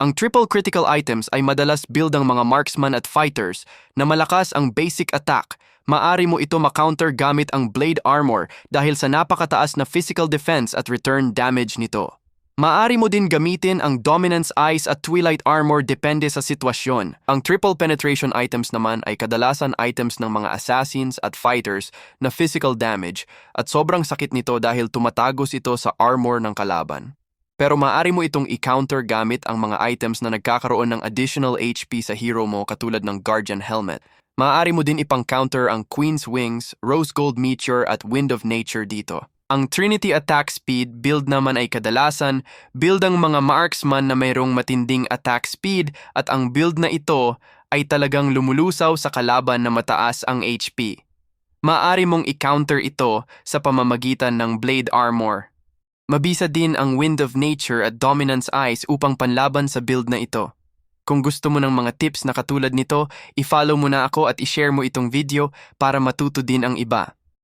Ang triple critical items ay madalas build ang mga marksman at fighters na malakas ang basic attack. Maari mo ito ma-counter gamit ang blade armor dahil sa napakataas na physical defense at return damage nito. Maari mo din gamitin ang Dominance Eyes at Twilight Armor depende sa sitwasyon. Ang triple penetration items naman ay kadalasan items ng mga assassins at fighters na physical damage at sobrang sakit nito dahil tumatagos ito sa armor ng kalaban. Pero maari mo itong i-counter gamit ang mga items na nagkakaroon ng additional HP sa hero mo katulad ng Guardian Helmet. Maaari mo din ipang-counter ang Queen's Wings, Rose Gold Meteor at Wind of Nature dito. Ang Trinity Attack Speed build naman ay kadalasan build ang mga marksman na mayroong matinding attack speed at ang build na ito ay talagang lumulusaw sa kalaban na mataas ang HP. Maaari mong i-counter ito sa pamamagitan ng Blade Armor. Mabisa din ang Wind of Nature at Dominance Eyes upang panlaban sa build na ito. Kung gusto mo ng mga tips na katulad nito, i-follow mo na ako at i-share mo itong video para matuto din ang iba.